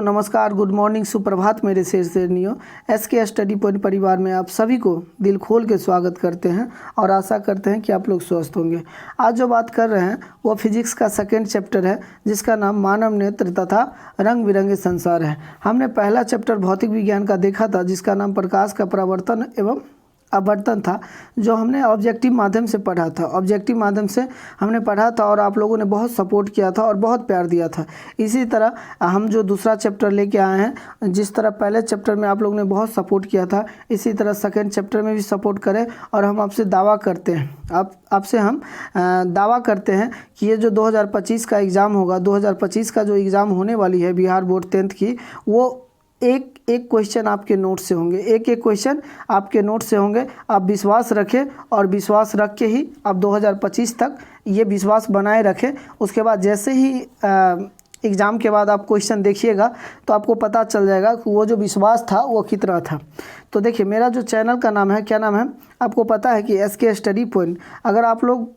नमस्कार, good morning, सुप्रभात मेरे शेरनियों। एसके स्टडी पॉइंट परिवार में आप सभी को दिल खोल के स्वागत करते हैं और आशा करते हैं कि आप लोग स्वस्थ होंगे। आज जो बात कर रहे हैं वो फिजिक्स का सेकंड चैप्टर है जिसका नाम मानव नेत्र तथा रंग बिरंगे संसार है। हमने पहला चैप्टर भौतिक विज्ञान का देखा था जिसका नाम प्रकाश का परावर्तन एवं अपवर्तन था, जो हमने ऑब्जेक्टिव माध्यम से पढ़ा था। ऑब्जेक्टिव माध्यम से हमने पढ़ा था और आप लोगों ने बहुत सपोर्ट किया था और बहुत प्यार दिया था। इसी तरह हम जो दूसरा चैप्टर लेके आए हैं, जिस तरह पहले चैप्टर में आप लोगों ने बहुत सपोर्ट किया था, इसी तरह सेकंड चैप्टर में भी सपोर्ट करें। और हम आपसे दावा करते हैं आपसे हम दावा करते हैं कि ये जो 2025 का एग्ज़ाम होगा, 2025 का जो एग्ज़ाम होने वाली है बिहार बोर्ड 10th की, वो एक क्वेश्चन आपके नोट से होंगे, एक क्वेश्चन आपके नोट से होंगे। आप विश्वास रखें और विश्वास रख के ही आप 2025 तक ये विश्वास बनाए रखें। उसके बाद जैसे ही एग्ज़ाम के बाद आप क्वेश्चन देखिएगा तो आपको पता चल जाएगा कि वो जो विश्वास था वो कितना था। तो देखिए, मेरा जो चैनल का नाम है, क्या नाम है आपको पता है कि एसके स्टडी पॉइंट। अगर आप लोग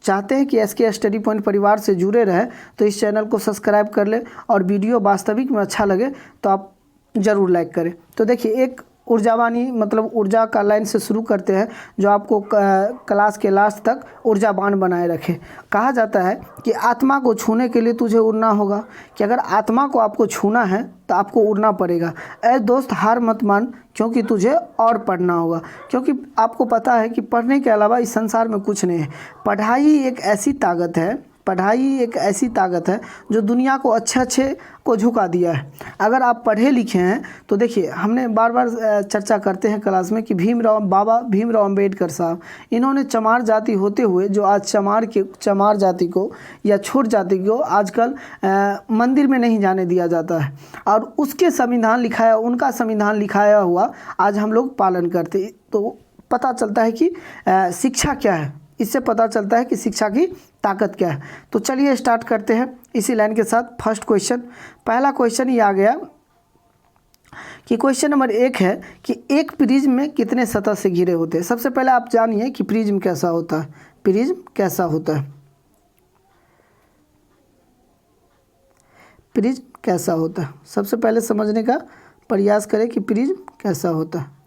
चाहते हैं कि एसके स्टडी पॉइंट परिवार से जुड़े रहें तो इस चैनल को सब्सक्राइब कर लें और वीडियो वास्तविक में अच्छा लगे तो आप ज़रूर लाइक करें। तो देखिए, एक ऊर्जावानी मतलब ऊर्जा का लाइन से शुरू करते हैं जो आपको क्लास के लास्ट तक ऊर्जावान बनाए रखे। कहा जाता है कि आत्मा को छूने के लिए तुझे उड़ना होगा, कि अगर आत्मा को आपको छूना है तो आपको उड़ना पड़ेगा। ऐ दोस्त, हार मत मान, क्योंकि तुझे और पढ़ना होगा। क्योंकि आपको पता है कि पढ़ने के अलावा इस संसार में कुछ नहीं है। पढ़ाई एक ऐसी ताकत है, पढ़ाई एक ऐसी ताकत है जो दुनिया को अच्छे को झुका दिया है। अगर आप पढ़े लिखे हैं तो देखिए, हमने बार बार चर्चा करते हैं क्लास में कि बाबा भीमराव अम्बेडकर साहब, इन्होंने चमार जाति होते हुए जो आज चमार जाति को या छोट जाति को आजकल मंदिर में नहीं जाने दिया जाता है, और उसके संविधान लिखाया, उनका संविधान लिखाया हुआ आज हम लोग पालन करते। तो पता चलता है कि शिक्षा क्या है, इससे पता चलता है कि शिक्षा की ताकत क्या है। तो चलिए स्टार्ट करते हैं इसी लाइन के साथ। फर्स्ट क्वेश्चन, पहला क्वेश्चन ये आ गया कि क्वेश्चन नंबर 1 है कि एक प्रिज्म में कितने सतह से घिरे होते हैं। सबसे पहले आप जानिए कि प्रिज्म कैसा होता है। प्रिज्म कैसा होता है, प्रिज्म कैसा होता है, सबसे पहले समझने का प्रयास करें कि प्रिज्म कैसा होता है।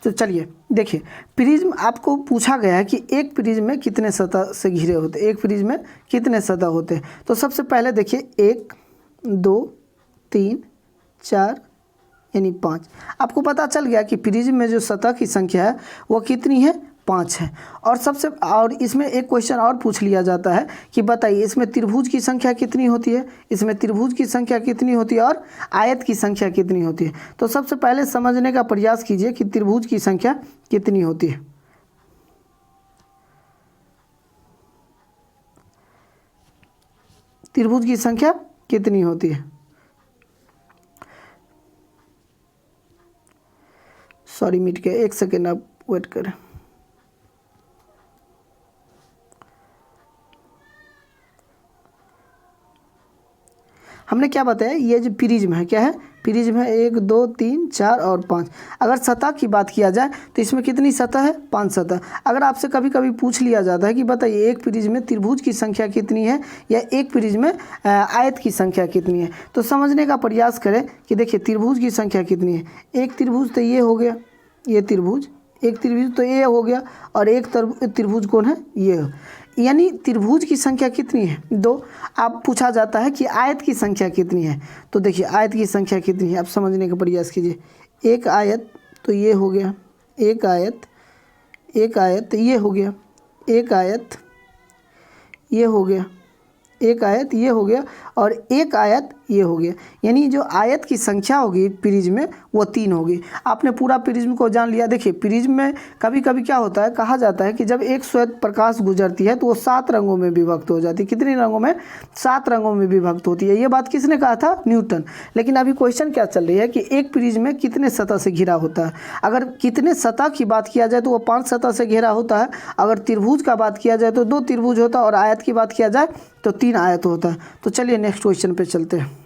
तो चलिए देखिए, प्रिज्म आपको पूछा गया है कि एक प्रिज्म में कितने सतह से घिरे होते हैं, एक प्रिज्म में कितने सतह होते हैं। तो सबसे पहले देखिए, 1 2 3 4 यानी 5। आपको पता चल गया कि प्रिज्म में जो सतह की संख्या है वो कितनी है, 5 है। और इसमें एक क्वेश्चन और पूछ लिया जाता है कि बताइए इसमें त्रिभुज की संख्या कितनी होती है, इसमें त्रिभुज की संख्या कितनी होती है और आयत की संख्या कितनी होती है। तो सबसे पहले समझने का प्रयास कीजिए कि त्रिभुज की संख्या कितनी होती है। त्रिभुज की संख्या कितनी होती है, सॉरी मिट गया, 1 सेकेंड आप वेट करें। हमने क्या बताया, ये जो प्रिज्म है, क्या है, प्रिज्म है 1 2 3 4 और 5। अगर सतह की बात किया जाए तो इसमें कितनी सतह है, 5 सतह। अगर आपसे कभी कभी पूछ लिया जाता है कि बताइए एक प्रिज्म में त्रिभुज की संख्या कितनी है या एक प्रिज्म में आयत की संख्या कितनी है, तो समझने का प्रयास करें कि देखिए त्रिभुज की संख्या कितनी है। एक त्रिभुज तो ये हो गया, ये त्रिभुज, एक त्रिभुज तो ये हो गया, और एक त्रिभुज कौन है, ये, यानी त्रिभुज की संख्या कितनी है, 2। आप पूछा जाता है कि आयत की संख्या कितनी है, तो देखिए आयत की संख्या कितनी है, आप समझने का प्रयास कीजिए। एक आयत तो ये हो गया, एक आयत ये हो गया, एक आयत ये हो गया, एक आयत ये हो गया, और एक आयत ये हो गया। यानी जो आयत की संख्या होगी प्रिज्म में वो 3 होगी। आपने पूरा प्रिज्म को जान लिया। देखिए, प्रिज्म में कभी कभी क्या होता है, कहा जाता है कि जब एक श्वेत प्रकाश गुजरती है तो वो 7 रंगों में विभक्त हो जाती है। कितने रंगों में, 7 रंगों में विभक्त होती है। ये बात किसने कहा था, न्यूटन। लेकिन अभी क्वेश्चन क्या चल रही है कि एक प्रिज्म में कितने सतह से घिरा होता है। अगर कितने सतह की बात किया जाए तो वो 5 सतह से घिरा होता है। अगर त्रिभुज का बात किया जाए तो 2 त्रिभुज होता है, और आयत की बात किया जाए तो 3 आयत होता है। तो चलिए नेक्स्ट क्वेश्चन पे चलते हैं।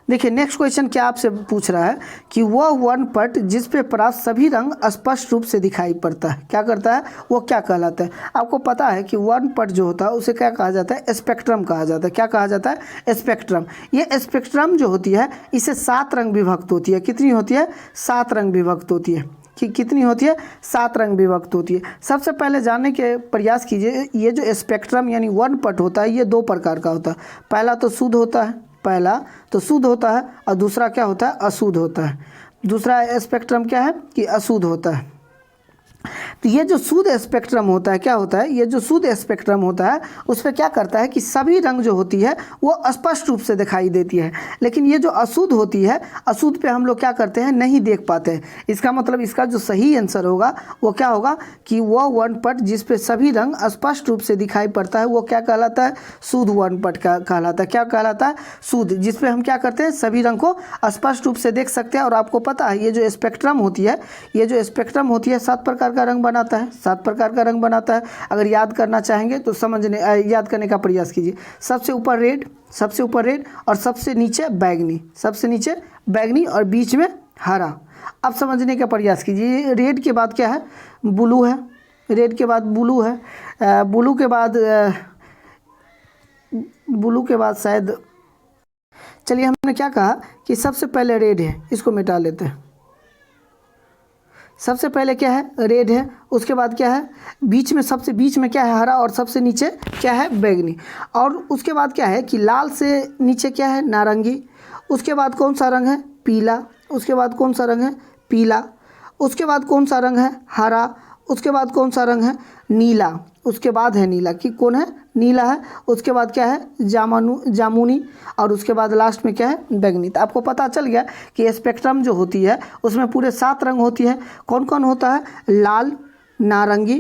देखिए नेक्स्ट क्वेश्चन क्या आपसे पूछ रहा है कि वह वर्णपट जिस पे प्राप्त सभी रंग स्पष्ट रूप से दिखाई पड़ता है, क्या करता है, वो क्या कहलाता है। आपको पता है कि वर्णपट जो होता है उसे क्या कहा जाता है, स्पेक्ट्रम कहा जाता है। क्या कहा जाता है, स्पेक्ट्रम। ये स्पेक्ट्रम जो होती है इसे 7 रंग विभक्त होती है। कितनी होती है, 7 रंग विभक्त होती है। कि कितनी होती है, 7 रंग विभक्त होती है। सबसे पहले जानने के प्रयास कीजिए, ये जो स्पेक्ट्रम यानी वर्णपट होता है ये 2 प्रकार का होता है। पहला तो शुद्ध होता है, पहला तो शुद्ध होता है और दूसरा क्या होता है, अशुद्ध होता है। दूसरा स्पेक्ट्रम क्या है कि अशुद्ध होता है। तो ये जो शुद्ध स्पेक्ट्रम होता है क्या होता है, ये जो शुद्ध स्पेक्ट्रम होता है उस पर क्या करता है कि सभी रंग जो होती है वो स्पष्ट रूप से दिखाई देती है। लेकिन ये जो अशुद्ध होती है, अशुद्ध पे हम लोग क्या करते हैं, नहीं देख पाते हैं। इसका मतलब इसका जो सही आंसर होगा वो क्या होगा कि वह वर्णपट जिस पे सभी रंग स्पष्ट रूप से दिखाई पड़ता है वो क्या कहलाता है, शुद्ध वर्णपट का कहलाता है। क्या कहलाता है, शुद्ध, जिस पे हम क्या करते हैं, सभी रंग को स्पष्ट रूप से देख सकते हैं। और आपको पता है ये जो स्पेक्ट्रम होती है, ये जो स्पेक्ट्रम होती है 7 प्रकार का रंग बनाता है, 7 प्रकार का रंग बनाता है। अगर याद करना चाहेंगे तो याद करने का प्रयास कीजिए। सबसे ऊपर रेड, सबसे ऊपर रेड और सबसे नीचे बैगनी, सबसे नीचे बैगनी और बीच में हरा। अब समझने का प्रयास कीजिए, रेड के बाद क्या है, ब्लू है, रेड के बाद ब्लू है, ब्लू के बाद शायद, चलिए हमने क्या कहा कि सबसे पहले रेड है, इसको मिटा लेते हैं। सबसे पहले क्या है, रेड है, उसके बाद क्या है, बीच में, सबसे बीच में क्या है, हरा, और सबसे नीचे क्या है, बैगनी। और उसके बाद क्या है कि लाल से नीचे क्या है, नारंगी। उसके बाद कौन सा रंग है, पीला। उसके बाद कौन सा रंग है, पीला। उसके बाद कौन सा रंग है, हरा। उसके बाद कौन सा रंग है, नीला। उसके बाद है नीला, कि कौन है, नीला है। उसके बाद क्या है, जामुनी। और उसके बाद लास्ट में क्या है, बैगनी। तो आपको पता चल गया कि स्पेक्ट्रम जो होती है उसमें पूरे 7 रंग होती है। कौन कौन होता है, लाल, नारंगी,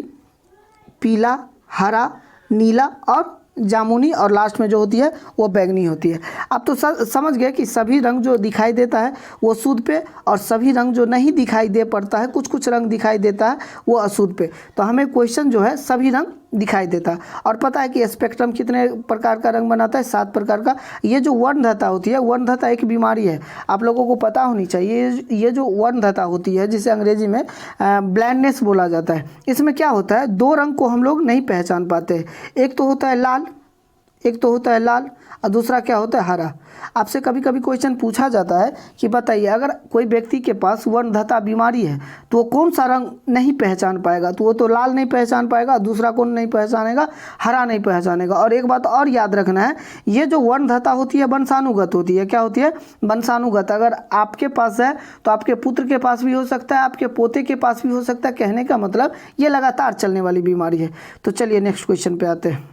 पीला, हरा, नीला और जामुनी, और लास्ट में जो होती है वो बैगनी होती है। अब तो समझ गए कि सभी रंग जो दिखाई देता है वो शुद्ध पे, और सभी रंग जो नहीं दिखाई दे पड़ता है, कुछ कुछ रंग दिखाई देता है वो अशुद्ध पे। तो हमें क्वेश्चन जो है सभी रंग दिखाई देता है। और पता है कि स्पेक्ट्रम कितने प्रकार का रंग बनाता है, 7 प्रकार का। ये जो वर्णधता होती है, वर्णधता एक बीमारी है, आप लोगों को पता होनी चाहिए। ये जो वर्णधता होती है जिसे अंग्रेजी में ब्लाइंडनेस बोला जाता है, इसमें क्या होता है, 2 रंग को हम लोग नहीं पहचान पाते। एक तो होता है लाल, एक तो होता है लाल, और दूसरा क्या होता है, हरा। आपसे कभी कभी क्वेश्चन पूछा जाता है कि बताइए अगर कोई व्यक्ति के पास वर्णधता बीमारी है तो वो कौन सा रंग नहीं पहचान पाएगा, तो वो तो लाल नहीं पहचान पाएगा, दूसरा कौन नहीं पहचानेगा, हरा नहीं पहचानेगा। और एक बात और याद रखना है, ये जो वर्णधता होती है वंशानुगत होती है। क्या होती है, वंशानुगत। अगर आपके पास है तो आपके पुत्र के पास भी हो सकता है, आपके पोते के पास भी हो सकता है। कहने का मतलब ये लगातार चलने वाली बीमारी है। तो चलिए नेक्स्ट क्वेश्चन पे आते हैं।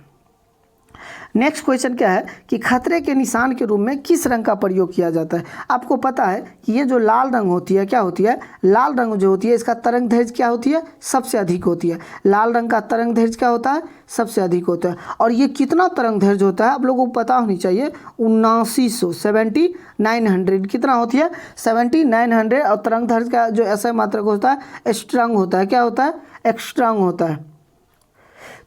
नेक्स्ट क्वेश्चन क्या है कि खतरे के निशान के रूप में किस रंग का प्रयोग किया जाता है। आपको पता है कि ये जो लाल रंग होती है, क्या होती है, लाल रंग जो होती है इसका तरंग दैर्घ्य क्या होती है, सबसे अधिक होती है। लाल रंग का तरंग दैर्घ्य क्या होता है, सबसे अधिक होता है। और ये कितना तरंग दैर्घ्य होता है आप लोगों को पता होनी चाहिए, 7900, 7900 कितना होती है, 7900। और तरंग दैर्घ्य का जो ऐसा मात्रक होता है, स्ट्रंग होता है। क्या होता है, एक्स्ट्रंग होता है।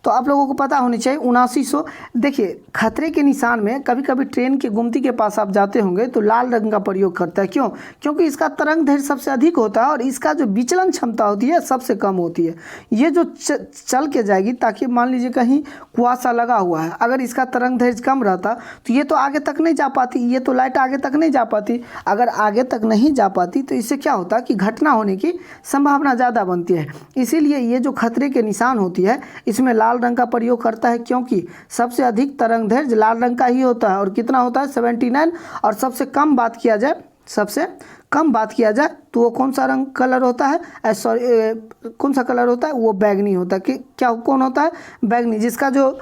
तो आप लोगों को पता होनी चाहिए 7900। देखिए खतरे के निशान में कभी कभी ट्रेन के गुमती के पास आप जाते होंगे तो लाल रंग का प्रयोग करता है। क्यों, क्योंकि इसका तरंग दैर्घ्य सबसे अधिक होता है और इसका जो विचलन क्षमता होती है सबसे कम होती है। ये जो चल के जाएगी, ताकि मान लीजिए कहीं कुआसा लगा हुआ है, अगर इसका तरंग दैर्घ्य कम रहता तो ये तो आगे तक नहीं जा पाती, ये तो लाइट आगे तक नहीं जा पाती। अगर आगे तक नहीं जा पाती तो इससे क्या होता कि घटना होने की संभावना ज़्यादा बनती है। इसीलिए ये जो खतरे के निशान होती है इसमें लाल रंग का प्रयोग करता है, क्योंकि सबसे अधिक तरंग दैर्घ्य लाल रंग का ही होता है। और कितना होता है, 79। और सबसे कम बात किया जाए, सबसे कम बात किया जाए तो वो कौन सा रंग कलर होता है, सॉरी कौन सा कलर होता है, वो बैगनी होता है। कि क्या कौन होता है, बैगनी, जिसका जो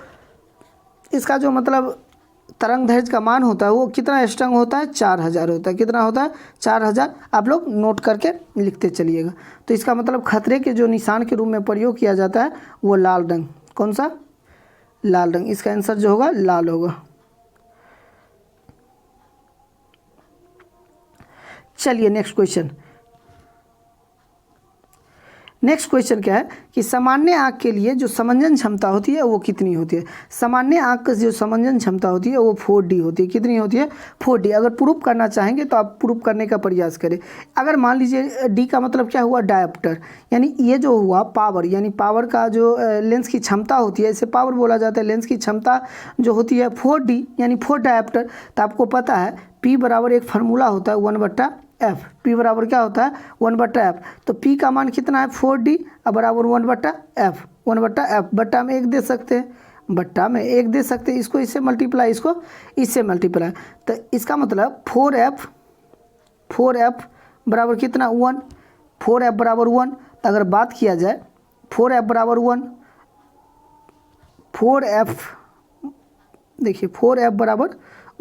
इसका जो मतलब तरंग दैर्घ्य का मान होता है वो कितना स्ट्रंग होता है, 4000 होता है। कितना होता है, 4000। आप लोग नोट करके लिखते चलिएगा। तो इसका मतलब खतरे के जो निशान के रूप में प्रयोग किया जाता है वो लाल रंग, कौन सा, लाल रंग। इसका आंसर जो होगा लाल होगा। चलिए नेक्स्ट क्वेश्चन। नेक्स्ट क्वेश्चन क्या है कि सामान्य आँख के लिए जो समंजन क्षमता होती है वो कितनी होती है। सामान्य आँख की जो समंजन क्षमता होती है वो 4D होती है। कितनी होती है? 4D। अगर प्रूफ करना चाहेंगे तो आप प्रूफ करने का प्रयास करें। अगर मान लीजिए डी का मतलब क्या हुआ? डायोप्टर, यानी ये जो हुआ पावर, यानी पावर का जो लेंस की क्षमता होती है, इसे पावर बोला जाता है। लेंस की क्षमता जो होती है 4D यानी 4 डायोप्टर। तो आपको पता है P बराबर एक फार्मूला होता है 1/f। P बराबर क्या होता है? 1/f। तो P का मान कितना है? 4D बराबर 1/f। 1/f बट्टा में 1 दे सकते हैं, बट्टा में 1 दे सकते हैं। इसको इससे मल्टीप्लाई, इसको इससे मल्टीप्लाई। तो इसका मतलब 4f बराबर कितना? 1। 4f बराबर 1। तो अगर बात किया जाए 4f बराबर 1, 4f देखिए 4f बराबर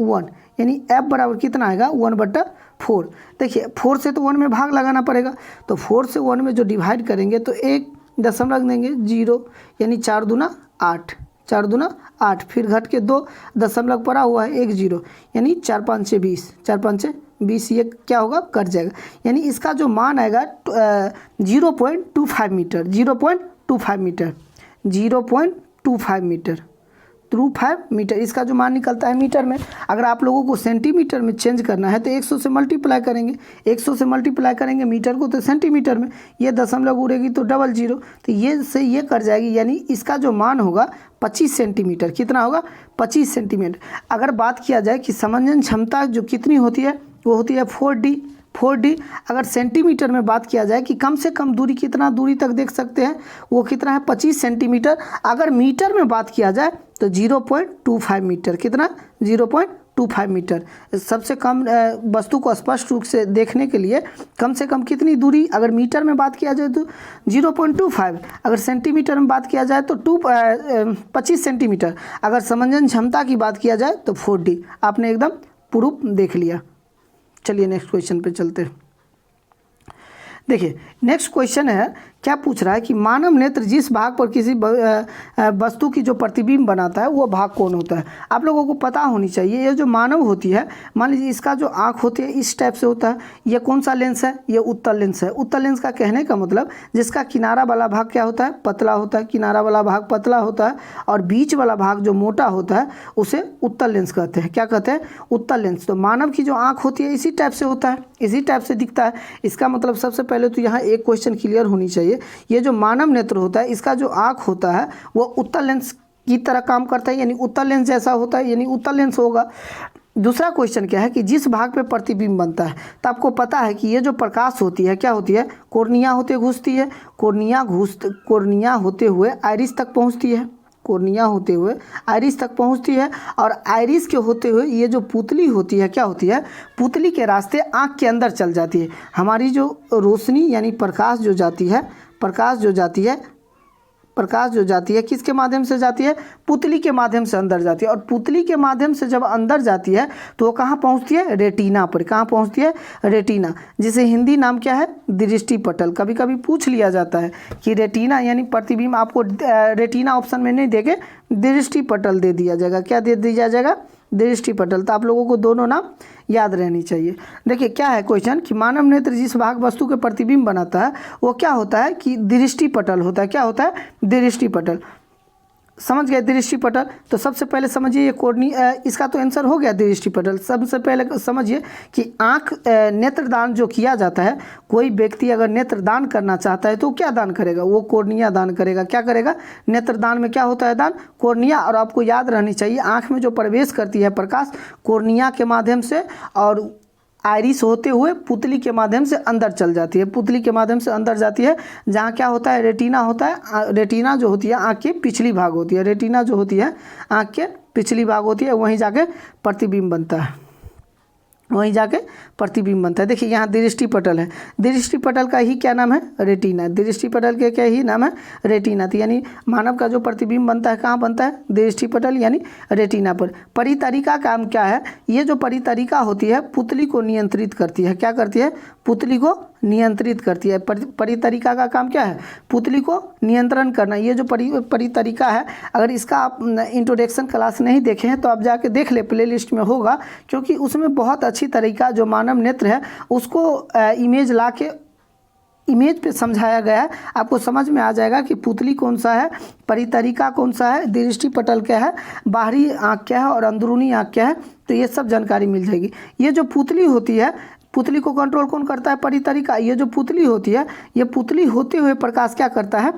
1 यानी f बराबर कितना आएगा? 1/4। देखिए 4 से तो 1 में भाग लगाना पड़ेगा, तो 4 से 1 में जो डिवाइड करेंगे तो 1 दशमलव देंगे 0, यानी 4 दूना 8, 4 दूना 8, फिर घट के 2 दशमलव पड़ा हुआ है 1 0, यानी 4 5 6 20, 4 5 6 20, ये क्या होगा? कट जाएगा। यानी इसका जो मान आएगा 0.25 मीटर, 0.25 मीटर, 0.25 मीटर, 25 मीटर इसका जो मान निकलता है मीटर में। अगर आप लोगों को सेंटीमीटर में चेंज करना है तो 100 से मल्टीप्लाई करेंगे, 100 से मल्टीप्लाई करेंगे मीटर को तो सेंटीमीटर में, ये दशमलव उड़ेगी तो 00, तो ये से ये कर जाएगी। यानी इसका जो मान होगा 25 सेंटीमीटर। कितना होगा? 25 सेंटीमीटर। अगर बात किया जाए कि समंजन क्षमता जो कितनी होती है वो होती है 4D। अगर सेंटीमीटर में बात किया जाए कि कम से कम दूरी कितना दूरी तक देख सकते हैं, वो कितना है? 25 सेंटीमीटर। अगर मीटर में बात किया जाए तो 0.25 मीटर। कितना? 0.25 मीटर। सबसे कम वस्तु को स्पष्ट रूप से देखने के लिए कम से कम कितनी दूरी, अगर मीटर में बात किया जाए तो 0.25, अगर सेंटीमीटर में बात किया जाए तो 25 सेंटीमीटर। अगर समंजन क्षमता की बात किया जाए तो 4D। आपने एकदम प्रूफ देख लिया। चलिए नेक्स्ट क्वेश्चन पे चलते हैं। देखिए नेक्स्ट क्वेश्चन है, क्या पूछ रहा है कि मानव नेत्र जिस भाग पर किसी वस्तु की जो प्रतिबिंब बनाता है वो भाग कौन होता है। आप लोगों को पता होनी चाहिए, ये जो मानव होती है, मान लीजिए इसका जो आँख होती है इस टाइप से होता है। ये कौन सा लेंस है? ये उत्तल लेंस है। उत्तल लेंस का कहने का मतलब जिसका किनारा वाला भाग क्या होता है? पतला होता है। किनारा वाला भाग पतला होता है और बीच वाला भाग जो मोटा होता है उसे उत्तल लेंस कहते हैं। क्या कहते हैं? उत्तल लेंस। तो मानव की जो आँख होती है इसी टाइप से होता है, इसी टाइप से दिखता है। इसका मतलब सबसे पहले तो यहाँ एक क्वेश्चन क्लियर होनी चाहिए, ये जो मानव नेत्र होता है इसका जो आँख होता है वो उत्तल लेंस की तरह काम करता है, यानी उत्तल लेंस जैसा होता है, यानी उत्तल लेंस होगा। दूसरा क्वेश्चन क्या है कि जिस भाग पे प्रतिबिंब बनता है, तो आपको पता है कि ये जो प्रकाश होती है क्या होती है? कोर्निया होते घुसती है। कोर्निया होते हुए आइरिस तक पहुँचती है। कोर्निया होते हुए आइरिस तक पहुंचती है और आइरिस के होते हुए ये जो पुतली होती है क्या होती है? पुतली के रास्ते आँख के अंदर चल जाती है। हमारी जो रोशनी यानी प्रकाश जो जाती है, प्रकाश जो जाती है किसके माध्यम से जाती है? पुतली के माध्यम से अंदर जाती है। और पुतली के माध्यम से जब अंदर जाती है तो वो कहाँ पहुँचती है? रेटिना पर। कहाँ पहुँचती है? रेटिना, जिसे हिंदी नाम क्या है? दृष्टि पटल। कभी कभी पूछ लिया जाता है कि रेटिना यानी प्रतिबिंब, आपको रेटिना ऑप्शन में नहीं देके दृष्टि पटल दे दिया जाएगा। क्या दे दिया जाएगा? दृष्टि पटल। तो आप लोगों को दोनों नाम याद रहनी चाहिए। देखिए क्या है क्वेश्चन कि मानव नेत्र जिस भाग वस्तु के प्रतिबिंब बनाता है वो क्या होता है? कि दृष्टि पटल होता है। क्या होता है? दृष्टि पटल। समझ गए दृष्टि पटल? तो सबसे पहले समझिए ये कोर्निया, इसका तो आंसर हो गया दृष्टि पटल। सबसे पहले समझिए कि आँख नेत्रदान जो किया जाता है, कोई व्यक्ति अगर नेत्रदान करना चाहता है तो क्या दान करेगा? वो कोर्निया दान करेगा। क्या करेगा? नेत्रदान में क्या होता है दान? कोर्निया। और आपको याद रहनी चाहिए आँख में जो प्रवेश करती है प्रकाश कोर्निया के माध्यम से और आइरिस होते हुए पुतली के माध्यम से अंदर चल जाती है। पुतली के माध्यम से अंदर जाती है जहाँ क्या होता है? रेटिना होता है। रेटिना जो होती है आँख की पिछली भाग होती है। रेटिना जो होती है आँख के पिछली भाग होती है, वहीं जाके प्रतिबिंब बनता है, वहीं जाके प्रतिबिंब बनता है। देखिए यहाँ दृष्टि पटल है। दृष्टि पटल का ही क्या नाम है? रेटिना। दृष्टि पटल के क्या ही नाम है? रेटिना। तो यानी मानव का जो प्रतिबिंब बनता है कहाँ बनता है? दृष्टि पटल यानी रेटिना पर। परितरिका काम क्या है? ये जो परितरिका होती है पुतली को नियंत्रित करती है। क्या करती है? पुतली को नियंत्रित करती है। परितरिका का काम क्या है? पुतली को नियंत्रण करना। ये जो परितरिका है, अगर इसका आप इंट्रोडक्शन क्लास नहीं देखे हैं तो आप जाके देख ले, प्लेलिस्ट में होगा, क्योंकि उसमें बहुत अच्छी तरीका जो मानव नेत्र है उसको इमेज ला के इमेज पे समझाया गया है, आपको समझ में आ जाएगा कि पुतली कौन सा है, परितरिका कौन सा है, दृष्टि पटल क्या है, बाहरी आँख क्या है और अंदरूनी आँख क्या है, तो ये सब जानकारी मिल जाएगी। ये जो पुतली होती है, पुतली को कंट्रोल कौन करता है, परितरिका। ये जो पुतली होती है, ये पुतली होते हुए प्रकाश क्या करता है,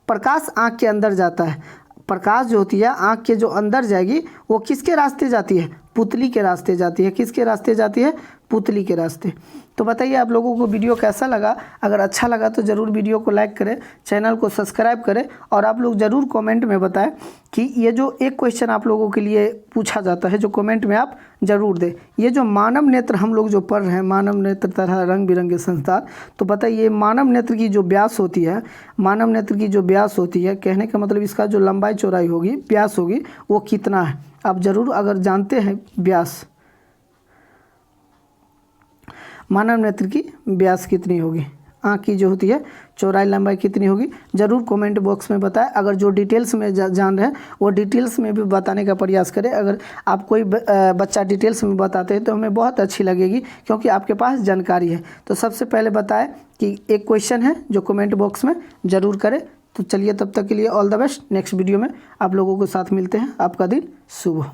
प्रकाश आँख के अंदर जाता है। प्रकाश जो होती है आँख के जो अंदर जाएगी वो किसके रास्ते जाती है, पुतली के रास्ते जाती है। किसके रास्ते जाती है, पुतली के रास्ते। तो बताइए आप लोगों को वीडियो कैसा लगा। अगर अच्छा लगा तो ज़रूर वीडियो को लाइक करें, चैनल को सब्सक्राइब करें और आप लोग ज़रूर कमेंट में बताएं कि ये जो एक क्वेश्चन आप लोगों के लिए पूछा जाता है, जो कमेंट में आप ज़रूर दें। ये जो मानव नेत्र हम लोग जो पढ़ रहे हैं, मानव नेत्र तथा रंग बिरंगे संसार, तो बताइए मानव नेत्र की जो व्यास होती है, मानव नेत्र की जो व्यास होती है, कहने का मतलब इसका जो लंबाई चौड़ाई होगी, व्यास होगी, वो कितना है। आप ज़रूर अगर जानते हैं व्यास, मानव नेत्र की व्यास कितनी होगी, आँख की जो होती है चौड़ाई लंबाई कितनी होगी, ज़रूर कमेंट बॉक्स में बताएं। अगर जो डिटेल्स में जान रहे हैं वो डिटेल्स में भी बताने का प्रयास करें। अगर आप कोई बच्चा डिटेल्स में बताते हैं तो हमें बहुत अच्छी लगेगी, क्योंकि आपके पास जानकारी है। तो सबसे पहले बताएं कि एक क्वेश्चन है जो कमेंट बॉक्स में ज़रूर करें। तो चलिए तब तक के लिए all the best. Next video में आप लोगों के साथ मिलते हैं। आपका दिन शुभ हो।